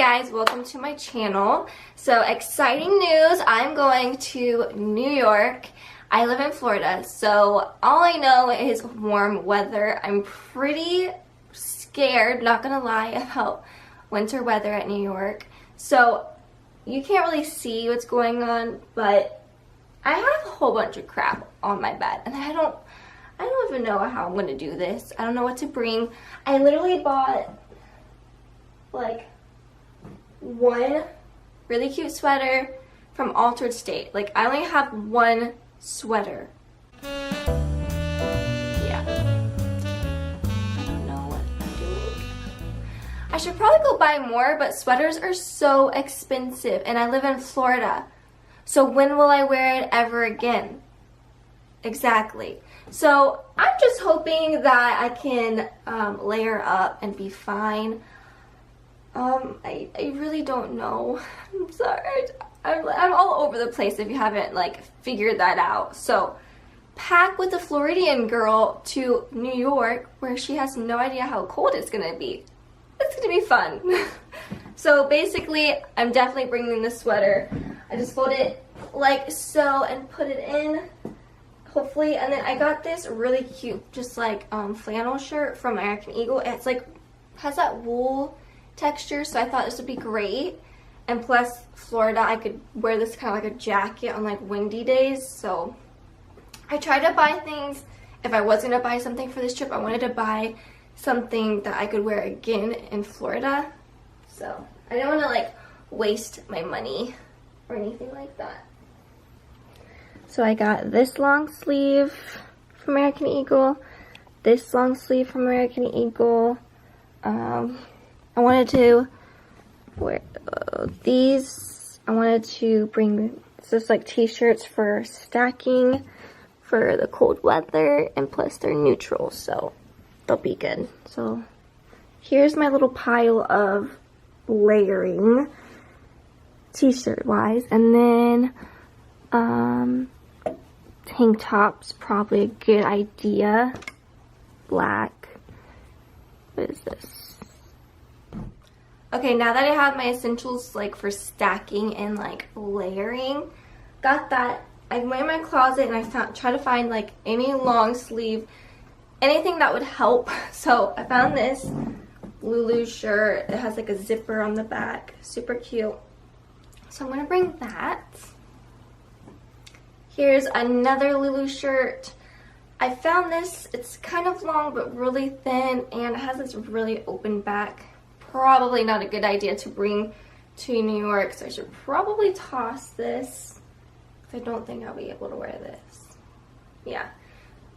guys, welcome to my channel. So exciting news, I'm going to New York. I live in Florida, so all I know is warm weather. I'm pretty scared, not gonna lie, about winter weather at New York. So you can't really see what's going on, but I have a whole bunch of crap on my bed and I don't even know how I'm gonna do this. I don't know what to bring. I literally bought like one really cute sweater from Altered State. Like, I only have one sweater. Yeah. I don't know what I'm doing. I should probably go buy more, but sweaters are so expensive and I live in Florida. So when will I wear it ever again? Exactly. So I'm just hoping that I can layer up and be fine. I really don't know. I'm sorry. I'm all over the place if you haven't like figured that out. So pack with the Floridian girl to New York where she has no idea how cold it's gonna be. It's gonna be fun. So basically I'm definitely bringing this sweater. I just fold it like so and put it in, hopefully. And then I got this really cute just like flannel shirt from American Eagle. It's like has that wool texture, so I thought this would be great. And plus Florida, I could wear this kind of like a jacket on like windy days. So I tried to buy things. If I was gonna buy something for this trip, I wanted to buy something that I could wear again in Florida. So I didn't want to like waste my money or anything like that. So I got this long sleeve from American Eagle, this long sleeve from American Eagle. I wanted to wear these. I wanted to bring just like t-shirts for stacking for the cold weather, and plus they're neutral, so they'll be good. So here's my little pile of layering t-shirt wise. And then tank tops, probably a good idea. Black. What is this? Okay, now that I have my essentials like for stacking and like layering, got that. I went in my closet and I tried to find like any long sleeve, anything that would help. So I found this Lulu shirt. It has like a zipper on the back, super cute. So I'm gonna bring that. Here's another Lulu shirt. I found this, it's kind of long but really thin, and it has this really open back. Probably not a good idea to bring to New York, so I should probably toss this because I don't think I'll be able to wear this. Yeah,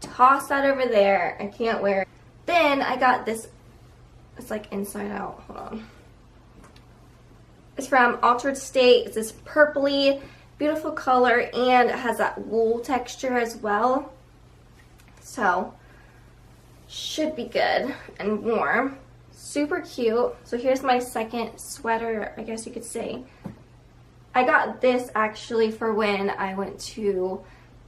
toss that over there. I can't wear it. Then I got this, it's like inside out, hold on. It's from Altered State. It's this purpley, beautiful color, and it has that wool texture as well. So, should be good and warm. Super cute. So here's my second sweater, I guess you could say. I got this actually for when I went to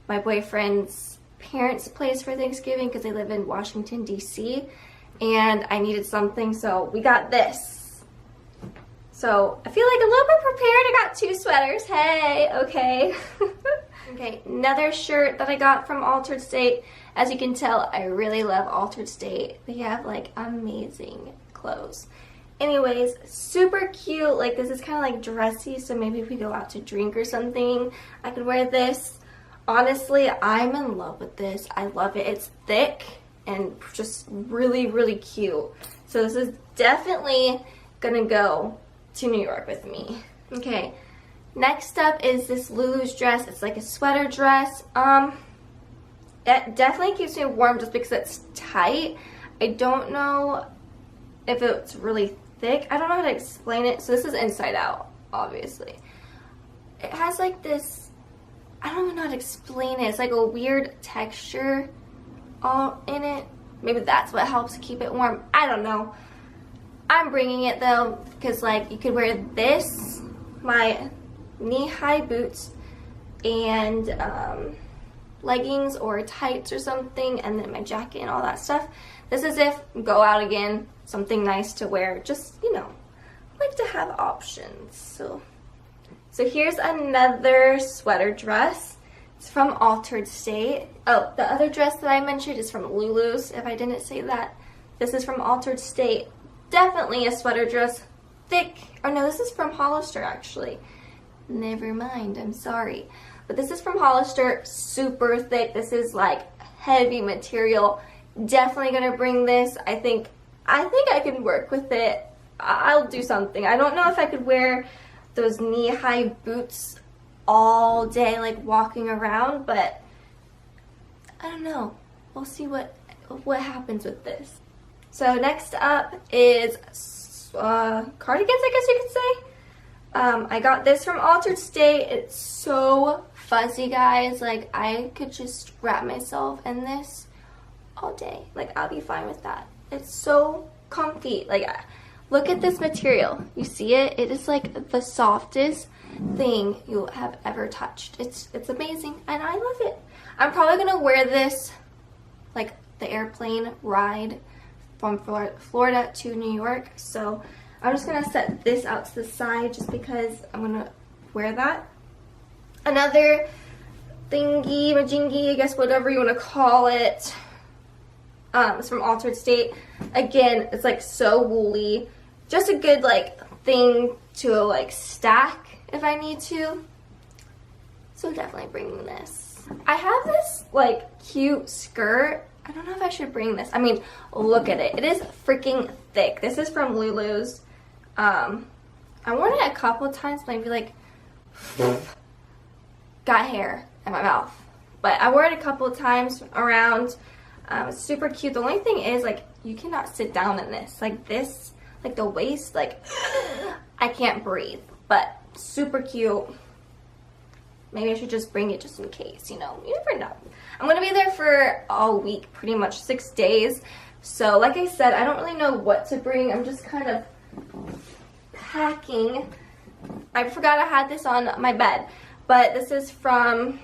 my boyfriend's parents' place for Thanksgiving because they live in Washington, D.C. And I needed something, so we got this. So I feel like a little bit prepared. I got two sweaters. Hey, okay. Okay, another shirt that I got from Altered State. As you can tell, I really love Altered State. They have like amazing clothes. Anyways, super cute. Like, this is kind of like dressy, so maybe if we go out to drink or something, I could wear this. Honestly, I'm in love with this. I love it. It's thick and just really, really cute. So this is definitely gonna go to New York with me. Okay, next up is this Lulu's dress. It's like a sweater dress. It definitely keeps me warm just because it's tight. I don't know if it's really thick. I don't know how to explain it. So this is inside out, obviously. It has like this, I don't even know how to explain it. It's like a weird texture all in it. Maybe that's what helps keep it warm. I don't know. I'm bringing it though because like you could wear this, my knee-high boots, and leggings or tights or something, and then my jacket and all that stuff. This is if go out again, something nice to wear, just, you know, like to have options. So here's another sweater dress. It's from Altered State. Oh, the other dress that I mentioned is from Lulu's, if I didn't say that. This is from Altered State. Definitely a sweater dress. Thick. Oh no, this is from Hollister actually. Never mind, I'm sorry. But this is from Hollister. Super thick. This is like heavy material. Definitely gonna bring this. I think I can work with it. I'll do something. I don't know if I could wear those knee-high boots all day, like walking around, but I don't know. We'll see what happens with this. So next up is cardigans, I guess you could say. I got this from Altered State. It's so fuzzy, guys. Like, I could just wrap myself in this all day. Like, I'll be fine with that. It's so comfy. Like, look at this material. You see it? It is like the softest thing you'll have ever touched. It's amazing, and I love it. I'm probably gonna wear this like the airplane ride from Florida to New York. So I'm just gonna set this out to the side just because I'm gonna wear that. Another thingy, majingy, I guess whatever you wanna call it. It's from Altered State. Again, it's like so woolly. Just a good like thing to like stack if I need to. So definitely bringing this. I have this like cute skirt. I don't know if I should bring this. I mean, look at it. It is freaking thick. This is from Lulu's. I worn it a couple of times, maybe like got hair in my mouth. But I wore it a couple of times around. It's super cute. The only thing is, like, you cannot sit down in this. Like this, like the waist, like I can't breathe. But super cute. Maybe I should just bring it just in case, you know. You never know. I'm going to be there for all week, pretty much 6 days. So, like I said, I don't really know what to bring. I'm just kind of packing. I forgot I had this on my bed. But this is from,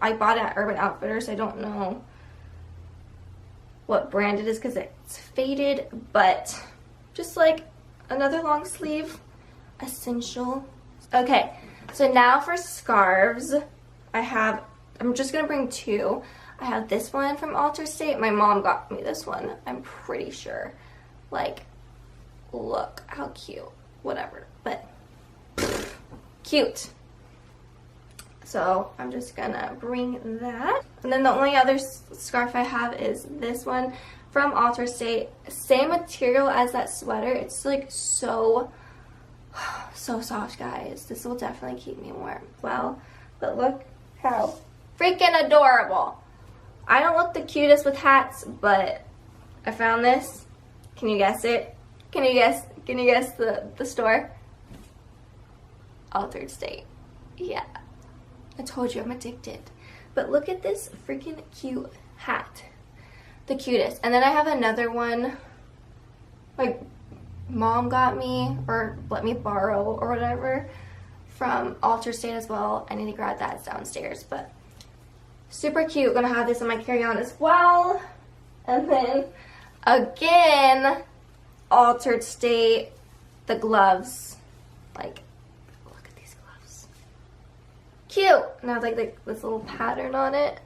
I bought it at Urban Outfitters. I don't know what brand it is because it's faded. But just like another long sleeve essential. Okay. So now for scarves, I'm just going to bring 2. I have this one from Altered State. My mom got me this one, I'm pretty sure. Like, look how cute. Whatever, but cute. So I'm just going to bring that. And then the only other scarf I have is this one from Altered State. Same material as that sweater. It's like so soft, guys. This will definitely keep me warm. Well, but look how freaking adorable. I don't look the cutest with hats, but I found this. Can you guess it? Can you guess the store? Altered State. Yeah. I told you I'm addicted. But look at this freaking cute hat. The cutest. And then I have another one, like, mom got me or let me borrow or whatever from Altered State as well. I need to grab that. It's downstairs, but super cute. Gonna have this in my carry-on as well. And then again, Altered State, the gloves. Like, look at these gloves. Cute. Now like this little pattern on it.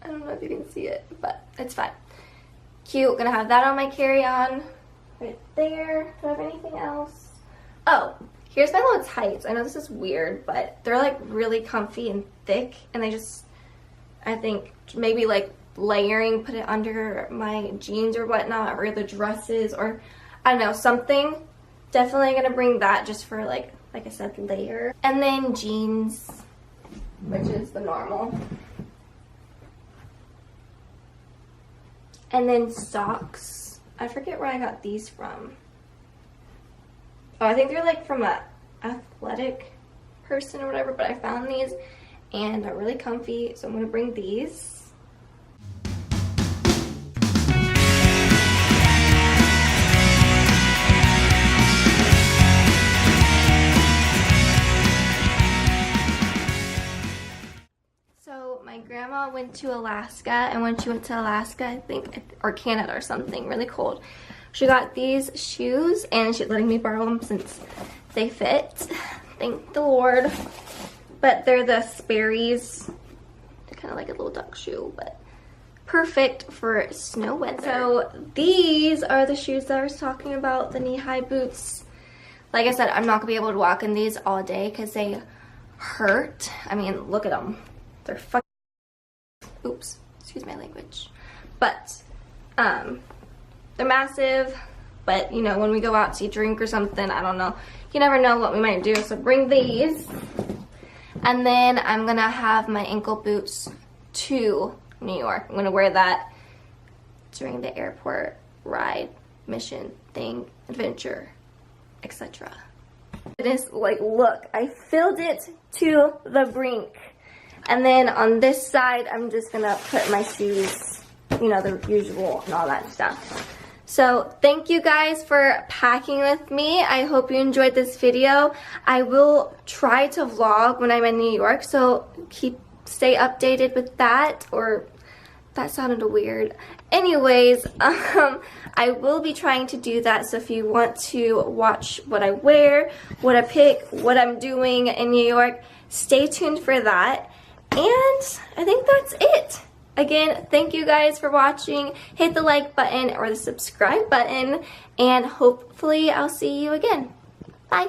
I don't know if you can see it, but it's fine. Cute. Gonna have that on my carry-on. Right there. Do I have anything else? Oh, here's my little tights. I know this is weird, but they're like really comfy and thick, and I think maybe like layering, put it under my jeans or whatnot, or the dresses, or I don't know, something. Definitely gonna bring that just for like I said, layer. And then jeans, which is the normal. And then socks. I forget where I got these from. Oh, I think they're like from a athletic person or whatever, but I found these and they're really comfy, so I'm gonna bring these. So my grandma went to Alaska, and when she went to Alaska, I think, or Canada or something, really cold, she got these shoes, and she's letting me borrow them since they fit. Thank the Lord. But they're the Sperry's. They're kind of like a little duck shoe, but perfect for snow weather. So these are the shoes that I was talking about, the knee-high boots. Like I said, I'm not gonna be able to walk in these all day because they hurt. I mean, look at them. They're fucking, oops, excuse my language. But, they're massive, but you know, when we go out to drink or something, I don't know. You never know what we might do, so bring these. And then I'm gonna have my ankle boots to New York. I'm gonna wear that during the airport ride, mission, thing, adventure, etc. It is like, look, I filled it to the brink. And then on this side, I'm just gonna put my shoes, you know, the usual and all that stuff. So thank you guys for packing with me. I hope you enjoyed this video. I will try to vlog when I'm in New York, so stay updated with that, or that sounded weird. Anyways, I will be trying to do that, so if you want to watch what I wear, what I pick, what I'm doing in New York, stay tuned for that. And I think that's it. Again, thank you guys for watching. Hit the like button or the subscribe button, and hopefully I'll see you again. Bye.